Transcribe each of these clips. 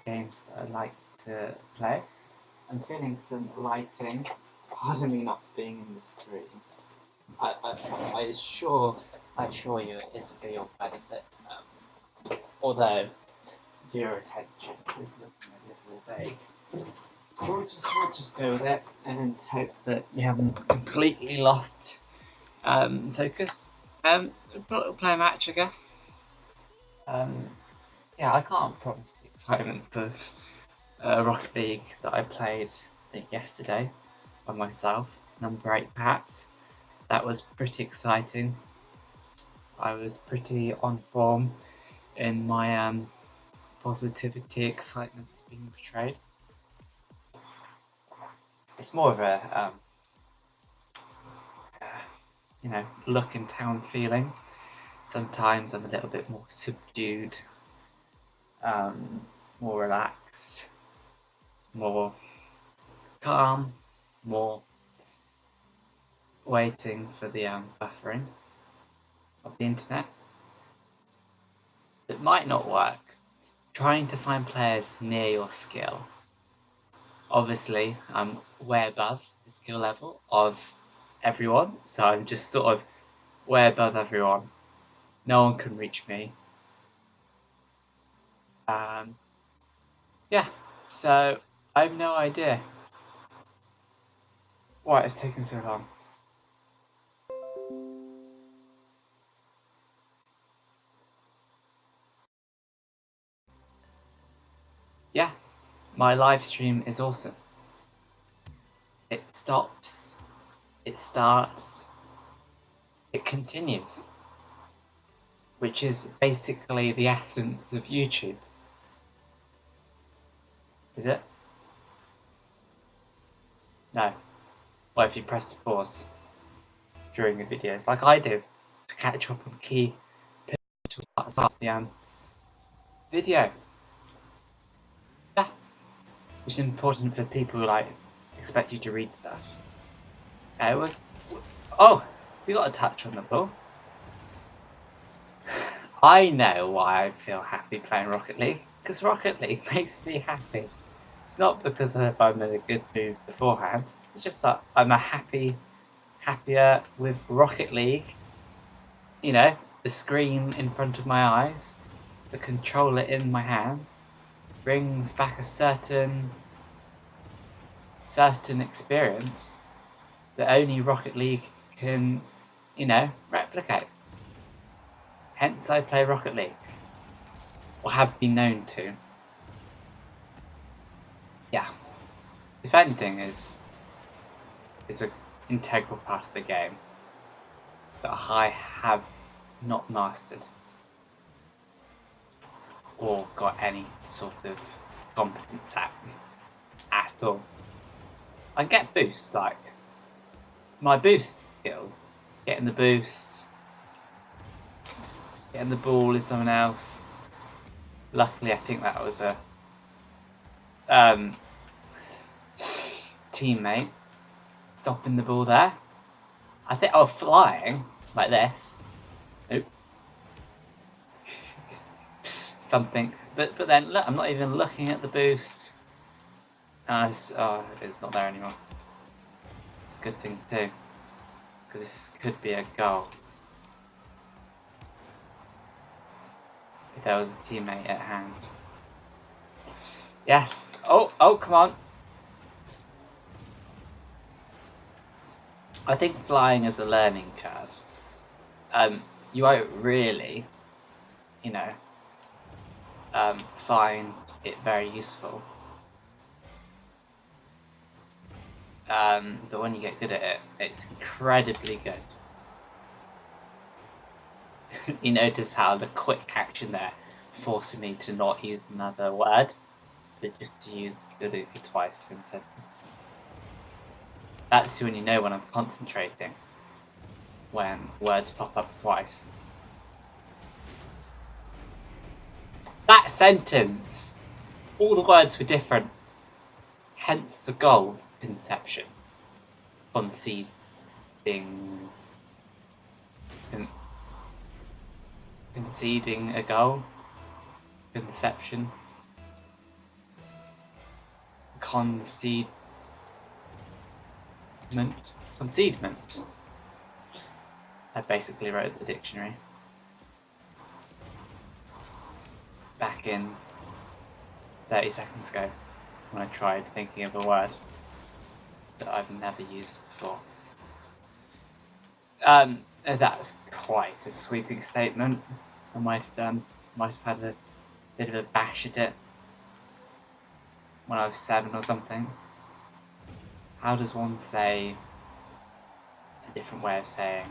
games that I like to play. I'm feeling some lighting. Pardon me not being in the screen. I assure you it is for your benefit. Although your attention is looking a little vague. We'll just go with it and hope that you haven't completely lost focus. We'll play a match, I guess. Yeah, I can't promise the excitement of Rocket League that I played, I think, yesterday by myself. Number 8, perhaps. That was pretty exciting. I was pretty on form in my positivity, excitement being portrayed. It's more of a look in town feeling. Sometimes I'm a little bit more subdued, more relaxed, more calm, more waiting for the buffering of the internet. It might not work. Trying to find players near your skill. Obviously, I'm way above the skill level of everyone, so I'm just sort of way above everyone. No one can reach me. Yeah, so I have no idea why it's taken so long. Yeah, my live stream is awesome. It stops, it starts, it continues, which is basically the essence of YouTube. Is it? No. What if you press pause during the videos, like I do, to catch up on key pivotal parts of the video? Yeah, which is important for people who expect you to read stuff. We got a touch on the ball. I know why I feel happy playing Rocket League, because Rocket League makes me happy. It's not because I'm in a good mood beforehand. It's just that I'm happier with Rocket League. You know, the screen in front of my eyes, the controller in my hands, brings back a certain experience that only Rocket League can, replicate. Hence I play Rocket League, or have been known to. Yeah, defending is an integral part of the game that I have not mastered or got any sort of competence at all. I get boosts, like my boost skills, getting the boost, getting the ball is someone else. Luckily, I think that was a teammate stopping the ball there. I think flying like this. Nope. Something, but then look, I'm not even looking at the boost. It's not there anymore. It's a good thing too, because this could be a goal if there was a teammate at hand. Yes. Oh, come on. I think flying is a learning curve. You won't really, find it very useful. But when you get good at it, it's incredibly good. You notice how the quick action there forcing me to not use another word, but just to use good twice in a sentence. That's when you know when I'm concentrating, when words pop up twice. That sentence, all the words were different, hence the goal conception. Conceding a goal, conception. concedement. I basically wrote the dictionary back in 30 seconds ago when I tried thinking of a word that I've never used before. That's quite a sweeping statement. I might have had a bit of a bash at it when I was 7 or something. How does one say a different way of saying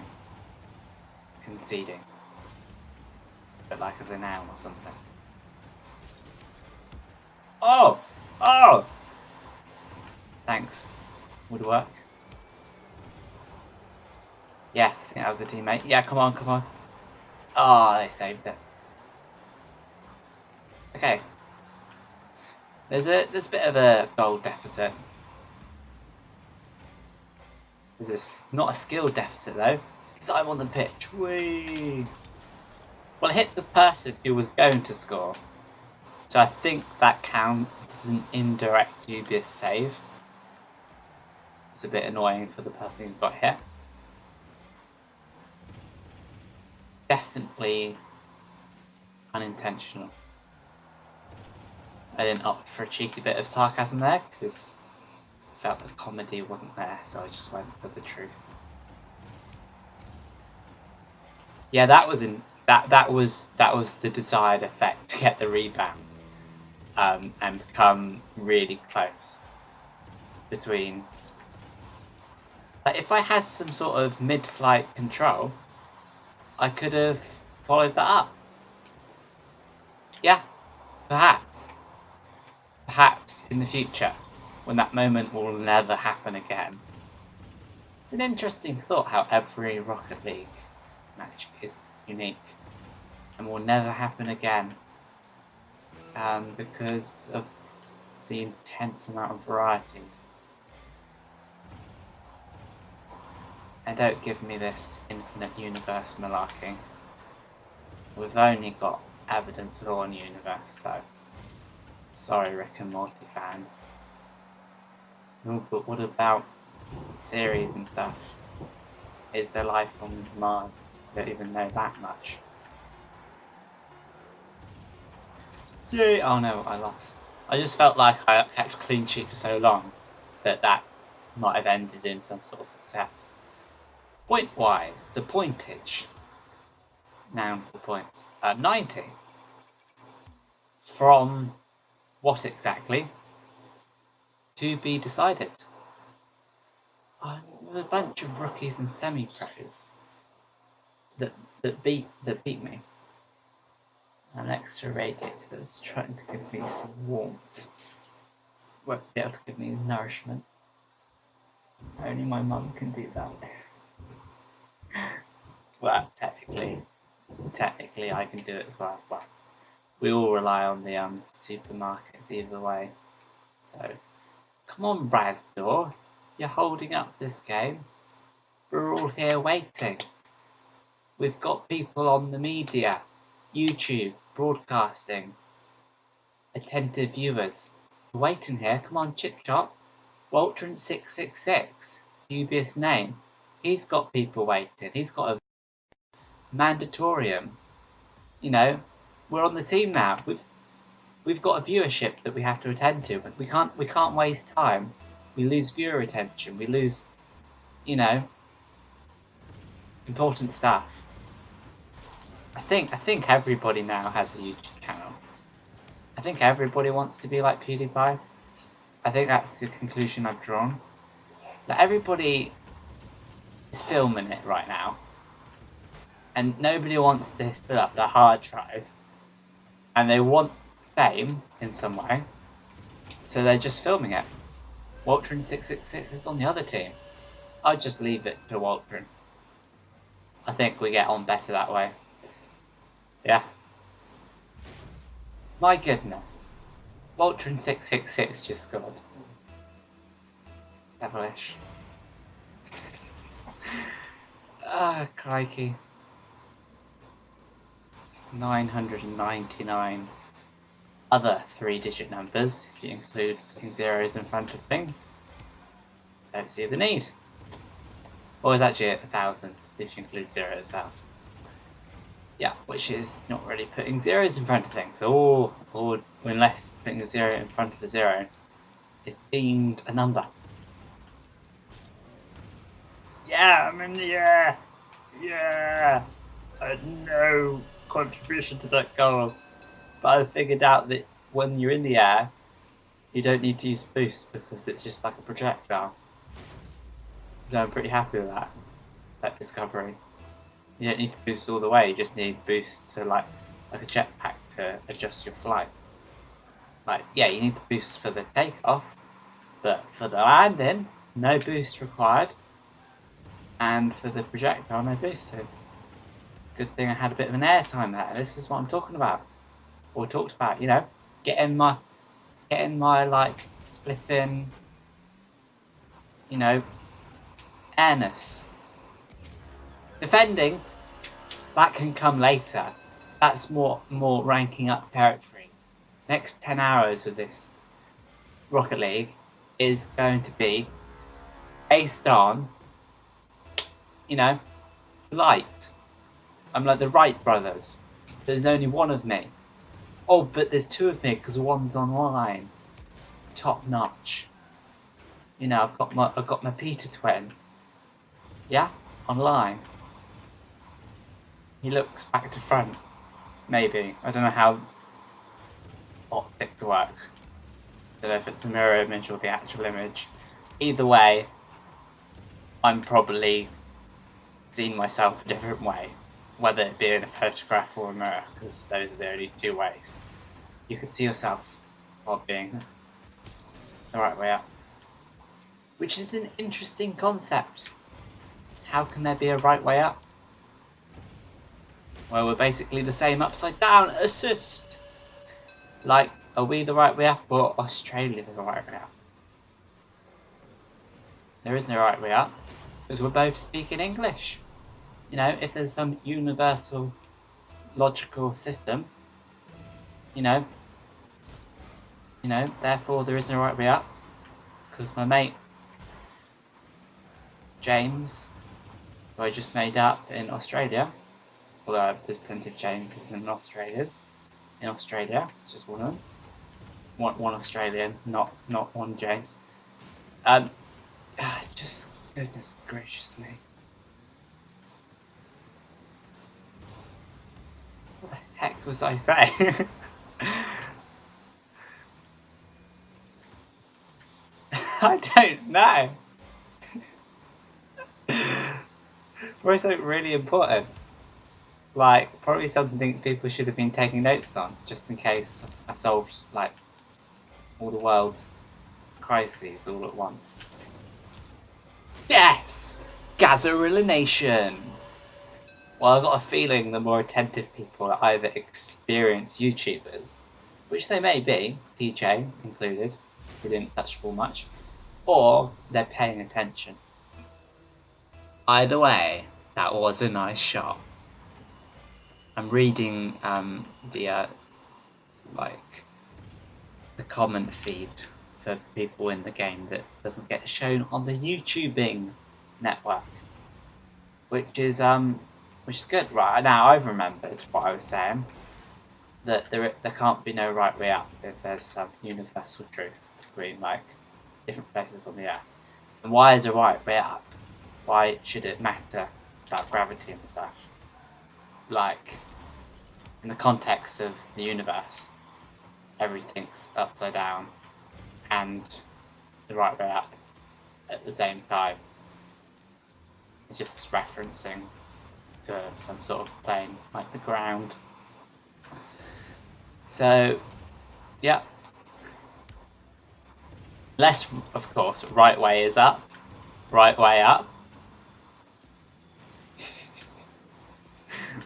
conceding? But like as a noun or something. Oh! Oh! Thanks. Would work. Yes, I think that was a teammate. Yeah, come on, come on. Oh, they saved it. Okay. There's a bit of a goal deficit. There's not a skill deficit though, because I'm on the pitch. Whee! Well, I hit the person who was going to score, so I think that counts as an indirect dubious save. It's a bit annoying for the person who got hit. Definitely unintentional. I didn't opt for a cheeky bit of sarcasm there because I felt the comedy wasn't there, so I just went for the truth. Yeah, that was the desired effect, to get the rebound and become really close between. Like, if I had some sort of mid-flight control, I could have followed that up. Yeah, perhaps. Perhaps in the future, when that moment will never happen again. It's an interesting thought how every Rocket League match is unique and will never happen again because of the intense amount of varieties. And don't give me this infinite universe malarkey. We've only got evidence of one universe, so sorry Rick and Morty fans. Oh, but what about theories and stuff? Is there life on Mars? We don't even know that much. Yay! Oh no, I lost. I just felt like I kept a clean sheet for so long that might have ended in some sort of success. Point-wise, the pointage. Noun for points. 90. From what exactly? To be decided. A bunch of rookies and semi-pros that beat me. An extra radiator that's trying to give me some warmth. Won't be able to give me nourishment. Only my mum can do that. Well, technically I can do it as well. Well, we all rely on the supermarkets either way. So, come on, Razdor, you're holding up this game. We're all here waiting. We've got people on the media, YouTube, broadcasting, attentive viewers. We're waiting here. Come on, Chip Chop. Waltron666, dubious name. He's got people waiting. He's got a mandatorium. You know, we're on the team now. We've got a viewership that we have to attend to. We can't waste time. We lose viewer attention. We lose, you know, important stuff. I think everybody now has a YouTube channel. I think everybody wants to be like PewDiePie. I think that's the conclusion I've drawn. That everybody is filming it right now. And nobody wants to fill up their hard drive. And they want fame in some way. So they're just filming it. Waltron666 is on the other team. I'd just leave it to Waltron. I think we get on better that way. Yeah. My goodness. Waltron666 just scored. Devilish. Ah, crikey. It's 999. other 3-digit numbers, if you include putting zeros in front of things, don't see the need. Or it's actually 1,000 if you include 0 itself. Yeah, which is not really putting zeros in front of things, or unless putting a 0 in front of a 0 is deemed a number. Yeah, I'm in the air! Yeah! I had no contribution to that goal. But I figured out that when you're in the air, you don't need to use boost because it's just like a projectile. So I'm pretty happy with that discovery. You don't need to boost all the way, you just need boost to like a jetpack to adjust your flight. Like, yeah, you need the boost for the takeoff, but for the landing, no boost required. And for the projectile, no boost. So it's a good thing I had a bit of an airtime there. This is what I'm talking about. Or talked about, you know, getting my like flipping, you know, airness. Defending, that can come later. That's more ranking up territory. Next 10 hours of this Rocket League is going to be based on, you know, light. I'm like the Wright brothers. There's only one of me. Oh, but there's 2 of me because one's online. Top notch. You know, I've got my Peter twin. Yeah, online. He looks back to front. Maybe. I don't know how optics work. I don't know if it's a mirror image or the actual image. Either way, I'm probably seeing myself a different way. Whether it be in a photograph or a mirror, because those are the only 2 ways. You could see yourself while being the right way up. Which is an interesting concept. How can there be a right way up? Well, we're basically the same upside down. Assist! Like, are we the right way up or Australia the right way up? There is no right way up, because we're both speaking English. You know, if there's some universal logical system, you know, therefore there is no right way up, because my mate James, who I just made up in Australia, although there's plenty of Jameses in Australia, it's just one of them. One Australian, not one James. Just goodness gracious me. What the heck was I saying? I don't know. Probably something really important. Like, probably something people should have been taking notes on, just in case I solved, like, all the world's crises all at once. Yes! Gazarillination! Well, I've got a feeling the more attentive people are either experienced YouTubers, which they may be, DJ included, who didn't touch ball much, or they're paying attention. Either way, that was a nice shot. I'm reading the comment feed for people in the game that doesn't get shown on the YouTubing network, which is good. Right now, I've remembered what I was saying, that there can't be no right way up if there's some universal truth between like different places on the earth. And why is a right way up? Why should it matter about gravity and stuff? Like, in the context of the universe, everything's upside down and the right way up at the same time. It's just referencing to some sort of plane, like the ground. So, yeah. Less, of course, right way is up. Right way up.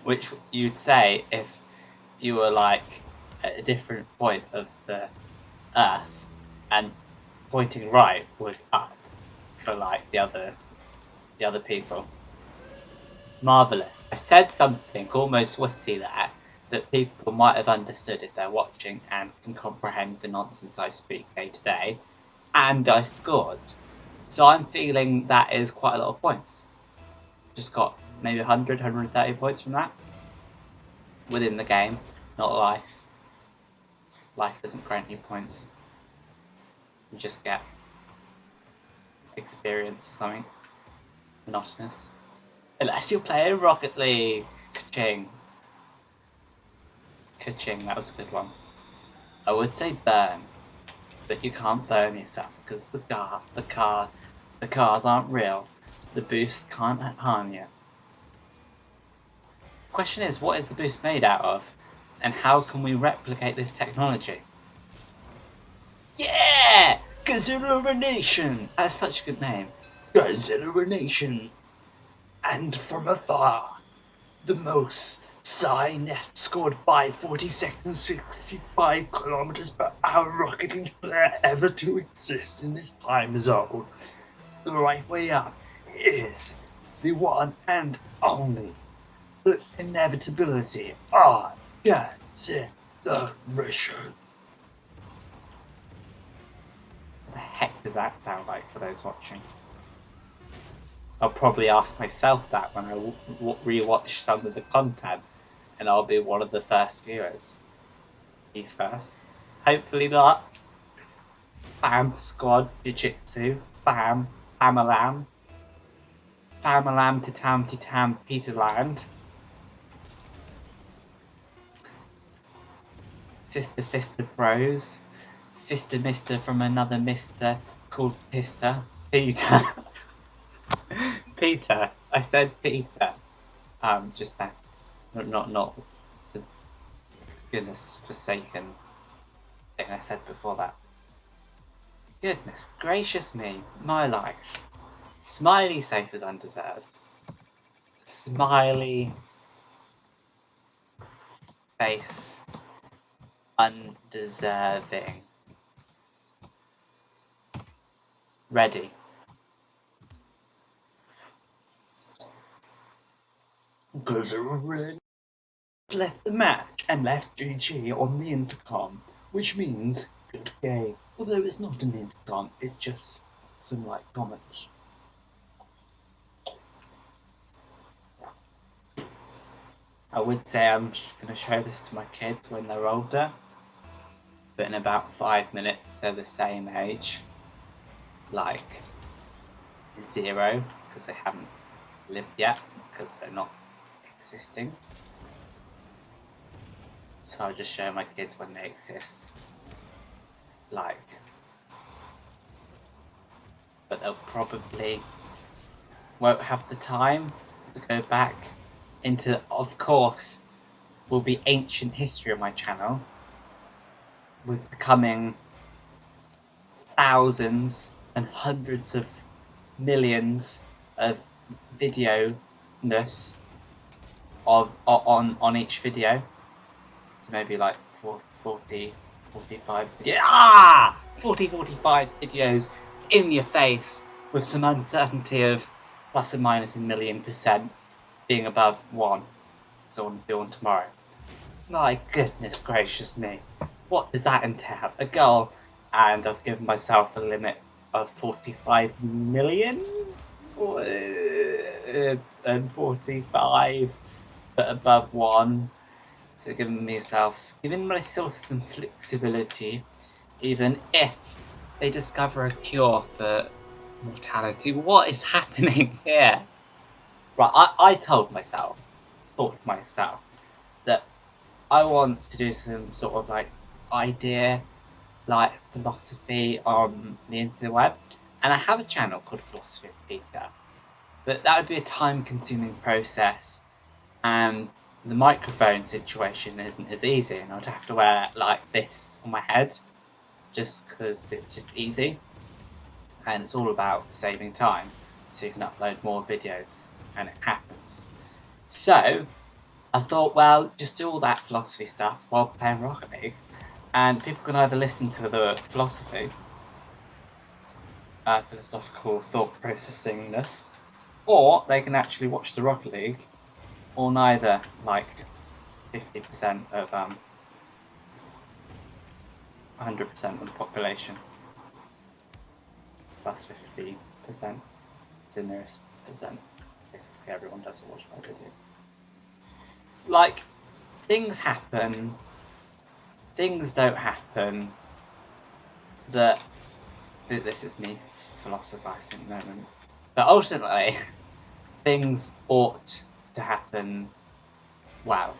Which you'd say if you were like at a different point of the earth and pointing right was up for like the other people. Marvellous. I said something almost witty there, that people might have understood if they're watching and can comprehend the nonsense I speak day to day, and I scored. So I'm feeling that is quite a lot of points. Just got maybe 100, 130 points from that. Within the game, not life. Life doesn't grant you points. You just get experience or something monotonous. Unless you're playing Rocket League. Ka-ching. Ka-ching, that was a good one. I would say burn, but you can't burn yourself because the cars aren't real. The boost can't harm you. The question is, what is the boost made out of? And how can we replicate this technology? Yeah! Godzilla Nation! That's such a good name. Godzilla Nation! And from afar, the most net scored by 40 seconds, 65 kilometers per hour Rocket League player ever to exist in this time zone. The right way up is the one and only, the inevitability of Godzilla Nation. What the heck does that sound like for those watching? I'll probably ask myself that when I rewatch some of the content, and I'll be one of the first viewers. You first. Hopefully not. Fam Squad Jiu-Jitsu. Famalam. Famalam to Tam Peterland. Sister Fister Bros. Fister Mister from another Mister called Peter. Peter. I said Peter. Just then. Not the goodness forsaken thing I said before that. Goodness gracious me, my life. Smiley safe as undeserved. Smiley face undeserving. Ready. Godzilla left the match and left GG on the intercom, which means good game. Although it's not an intercom, it's just some like comments. I would say I'm going to show this to my kids when they're older, but in about 5 minutes they're the same age, like 0, because they haven't lived yet, because they're not existing. So I'll just show my kids when they exist, like, but they'll probably won't have the time to go back into, of course, will be ancient history on my channel, with becoming thousands and hundreds of millions of video-ness on each video. So maybe like 40, 45 videos. 45 videos in your face with some uncertainty of plus or minus a million % being above 1. So I'm doing tomorrow. My goodness gracious me. What does that entail? A goal, and I've given myself a limit of 45 million? And 45, but above 1. So giving myself some flexibility, even if they discover a cure for mortality. What is happening here? Right, I thought to myself, that I want to do some sort of like idea, like philosophy on the interweb, and I have a channel called Philosophy of Peter, but that would be a time-consuming process, and the microphone situation isn't as easy, and I'd have to wear like this on my head, just because it's just easy, and it's all about saving time, so you can upload more videos, and it happens. So I thought, well, just do all that philosophy stuff while playing Rocket League, and people can either listen to the philosophy, philosophical thought processingness, or they can actually watch the Rocket League, or neither, like 50% of 100% of the population plus 50% is the nearest percent. Basically, everyone does watch my videos. Like, things happen, things don't happen. That this is me philosophizing at the moment. But ultimately, things ought to happen well.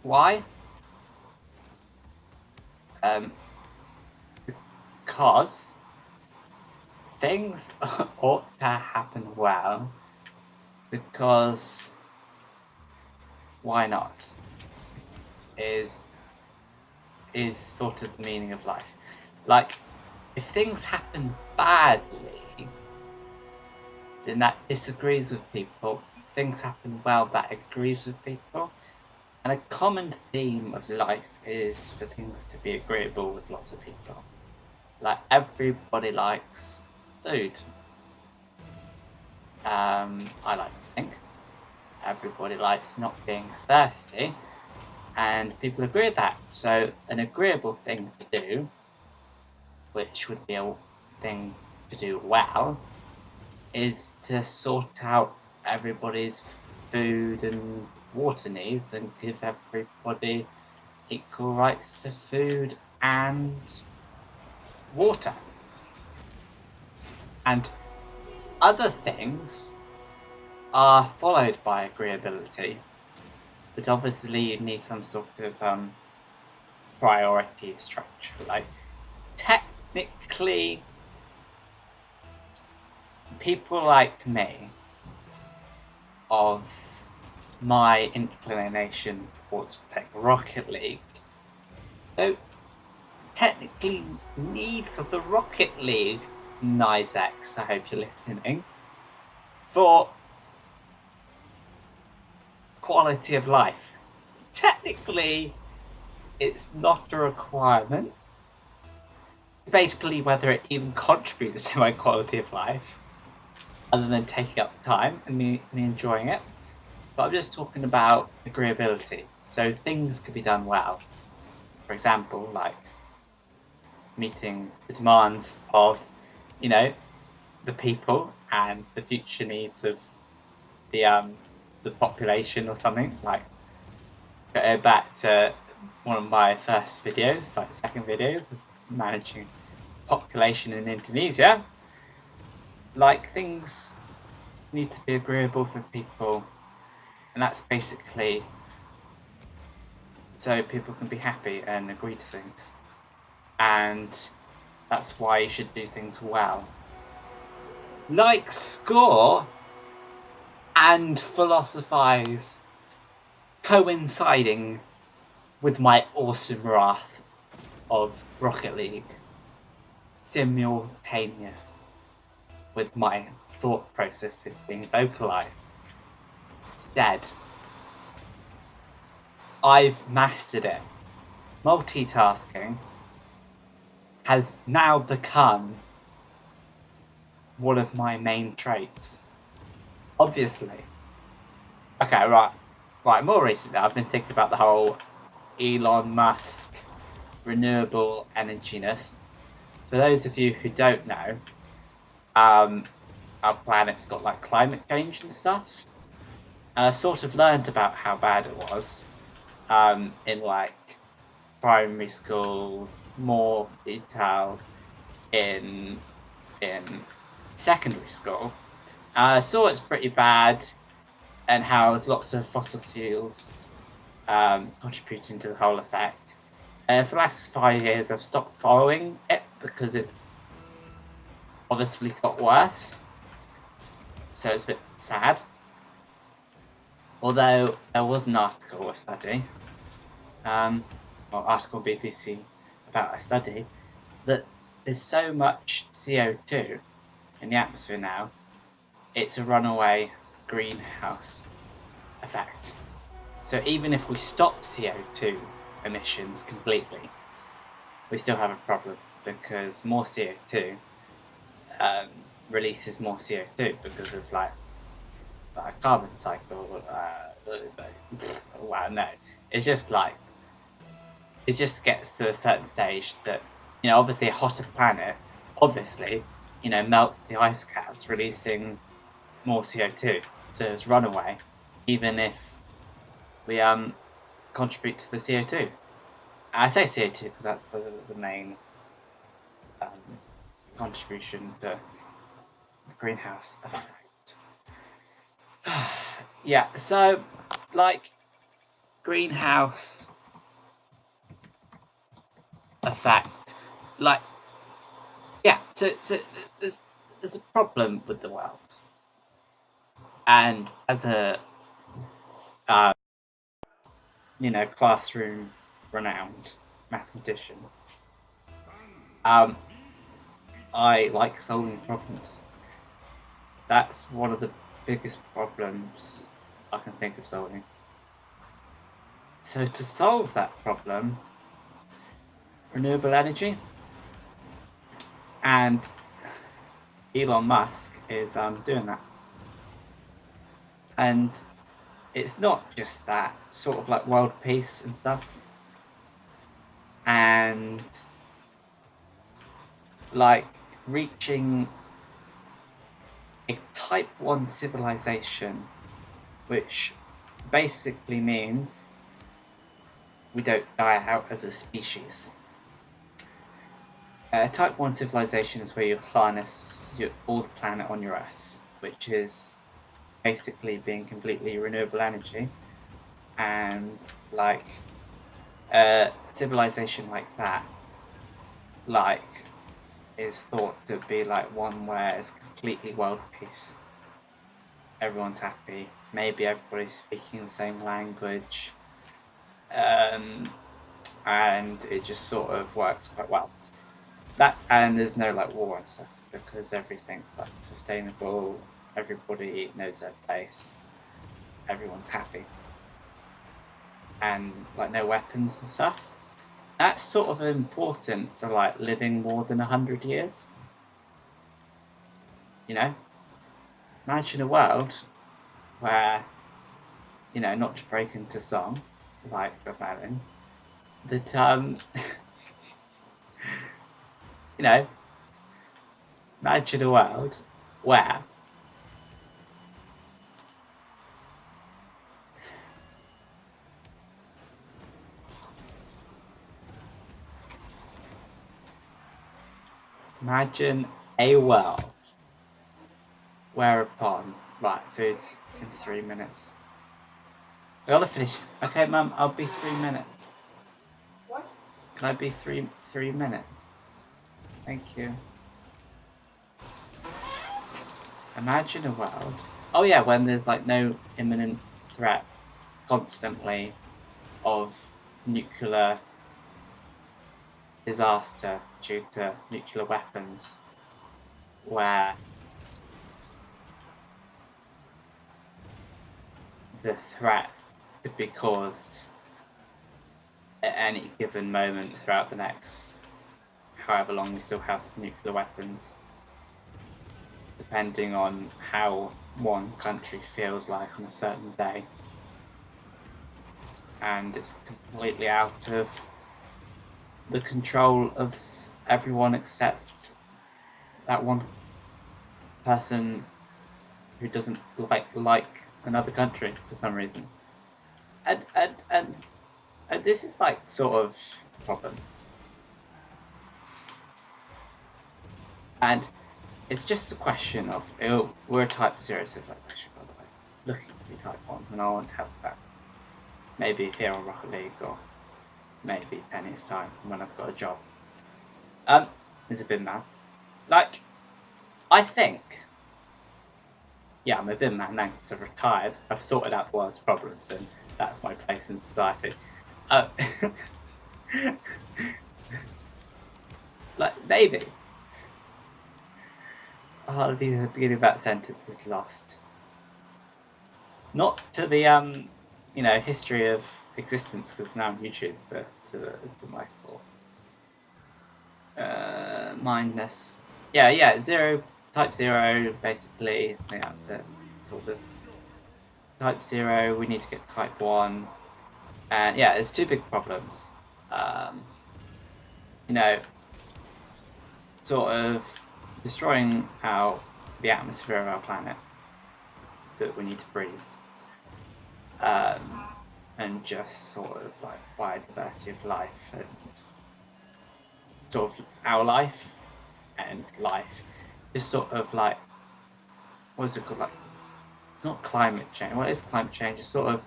Why? Because things ought to happen well. Because why not? Is sort of the meaning of life. Like, if things happen badly, then that disagrees with people. If things happen well, that agrees with people. And a common theme of life is for things to be agreeable with lots of people. Like, everybody likes food. I like to think. Everybody likes not being thirsty. And people agree with that. So an agreeable thing to do, which would be a thing to do well, is to sort out everybody's food and water needs and give everybody equal rights to food and water. And other things are followed by agreeability, but obviously you need some sort of priority structure. Like, technically, people like me, of my inclination towards playing Rocket League, don't technically need for the Rocket League, Nizex, I hope you're listening, for quality of life. Technically, it's not a requirement. Debatably whether it even contributes to my quality of life, other than taking up time and me enjoying it. But I'm just talking about agreeability. So things could be done well. For example, like meeting the demands of, the people and the future needs of the population or something. Like, go back to one of my first videos, like second videos of managing population in Indonesia. Like, things need to be agreeable for people, and that's basically so people can be happy and agree to things. And that's why you should do things well. Like, score and philosophize coinciding with my awesome wrath of Rocket League, simultaneous with my thought processes being vocalized. Dead. I've mastered it. Multitasking has now become one of my main traits. Obviously. Okay, right. More recently, I've been thinking about the whole Elon Musk renewable energiness. For those of you who don't know, our planet's got like climate change and stuff. I sort of learned about how bad it was in like primary school, more detail in secondary school. I saw it's pretty bad, and how there's lots of fossil fuels contributing to the whole effect. For the last 5 years, I've stopped following it because it's obviously got worse. So it's a bit sad. Although there was an article or study, article BBC about a study, that there's so much CO2 in the atmosphere now, it's a runaway greenhouse effect. So even if we stop CO2 emissions completely, we still have a problem, because more CO2 releases more CO2 because of like a carbon cycle. Well, no, it's just like it just gets to a certain stage that, you know, obviously a hotter planet, obviously, you know, melts the ice caps, releasing more CO2. So it's runaway, even if we contribute to the CO2. I say CO2 because that's the main contribution to the greenhouse effect. Yeah, so like greenhouse effect, like yeah, so there's a problem with the world, and as a you know, classroom renowned mathematician, I like solving problems. That's one of the biggest problems I can think of solving. So to solve that problem, renewable energy, and Elon Musk is doing that. And it's not just that, sort of like world peace and stuff. And like reaching a type 1 civilization, which basically means we don't die out as a species. Type 1 civilization is where you harness all the planet on your Earth, which is basically being completely renewable energy. And like a civilization like that, like, is thought to be like one where it's completely world peace. Everyone's happy. Maybe everybody's speaking the same language. And it just sort of works quite well. That, and there's no like war and stuff because everything's like sustainable. Everybody knows their place. Everyone's happy, and like no weapons and stuff. That's sort of important for like living more than 100 years. You know, imagine a world where, you know, not to break into song like Bob Marley, that you know, imagine a world where imagine a world whereupon, right, food's in 3 minutes. I gotta finish. Okay, Mum, I'll be 3 minutes. What? Can I be three minutes? Thank you. Imagine a world. Oh yeah, when there's like no imminent threat constantly of nuclear disaster due to nuclear weapons, where the threat could be caused at any given moment throughout the next however long we still have nuclear weapons, depending on how one country feels like on a certain day. And it's completely out of the control of everyone except that one person who doesn't like another country for some reason. And this is like sort of a problem. And it's just a question of, we're a type 0 civilization, by the way, looking to be type 1, and I want to help that. Maybe here on Rocket League, or maybe 10 years' time when I've got a job. There's a bin man. Like, I think, yeah, I'm a bin man now because I've retired. I've sorted out the world's problems, and that's my place in society. Like, maybe. Oh, the beginning of that sentence is lost. Not to the you know, history of existence, because now on YouTube, but to my thought. Mindness. Yeah, zero, type 0, basically. I think that's it, sort of. type 0, we need to get type 1. And yeah, there's 2 big problems. You know, sort of destroying the atmosphere of our planet that we need to breathe. And just sort of like biodiversity of life and sort of our life and life. Just sort of like, what is it called? Like, it's not climate change. What is climate change? It's sort of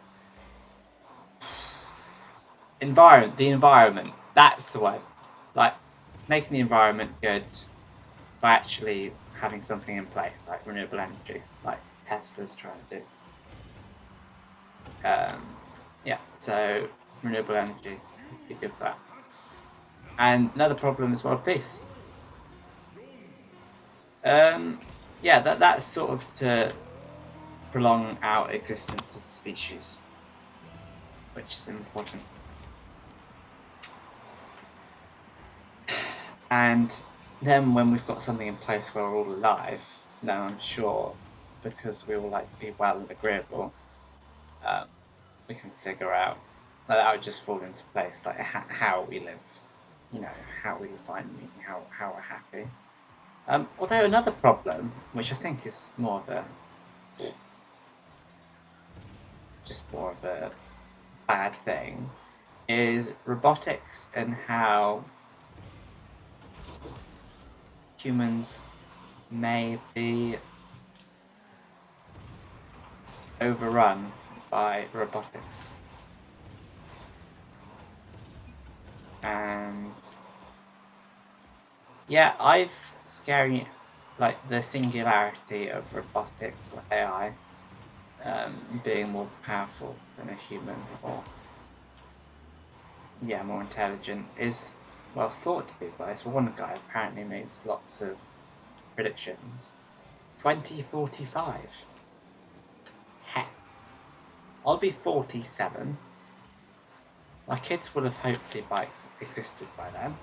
the environment. That's the word. Like, making the environment good by actually having something in place, like renewable energy, like Tesla's trying to do. Yeah, so renewable energy would be good for that. And another problem is world peace. Yeah, that's sort of to prolong our existence as a species, which is important. And then when we've got something in place where we're all alive, then I'm sure, because we all like to be well and agreeable, we can figure out that would just fall into place, like how we live, you know, how we find meaning, how we're happy. Although another problem, which I think is more of a bad thing, is robotics and how humans may be overrun by robotics. And yeah, I've scary like the singularity of robotics or AI being more powerful than a human, or yeah, more intelligent, is well thought to be by this one guy. Apparently makes lots of predictions. 2045. Heck, I'll be 47. My kids will have hopefully existed by then,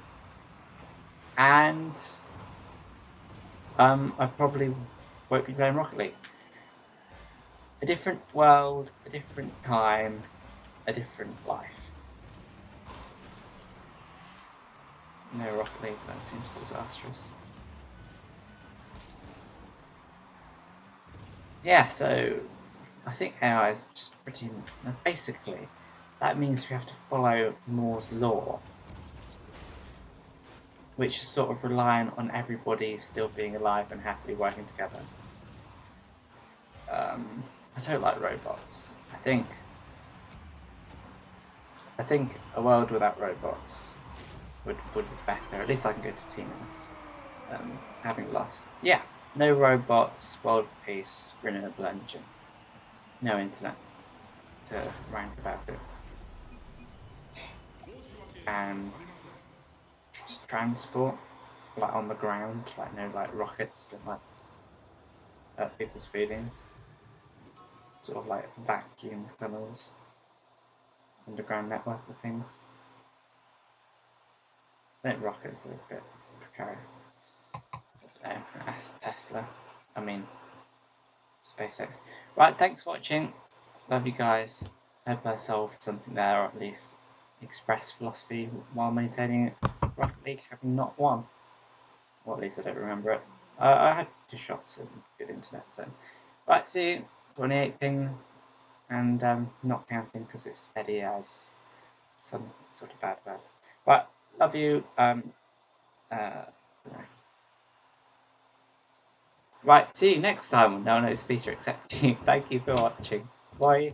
and I probably won't be playing Rocket League. A different world, a different time, a different life. No Rocket League, that seems disastrous. Yeah, so I think AI is just pretty... Basically, that means we have to follow Moore's law, which is sort of reliant on everybody still being alive and happily working together. I don't like robots. I think a world without robots would be better. At least I can go to Tina. Having lost. Yeah, no robots, world peace, renewable energy. No internet to rant about it. And just transport, like on the ground, like no like rockets and like hurt people's feelings. Sort of like vacuum tunnels, underground network of things. I think rockets are a bit precarious. Ask Tesla. I mean, SpaceX. Right, thanks for watching. Love you guys. Hope I solved something there, or at least expressed philosophy while maintaining Rocket League having not won. Well, at least I don't remember it. I had 2 shots and good internet, so. Right, see you. 28 ping, and not counting because it's steady as some sort of bad. Right, love you. Right, see you next time. No one knows Peter except you. Thank you for watching. Bye.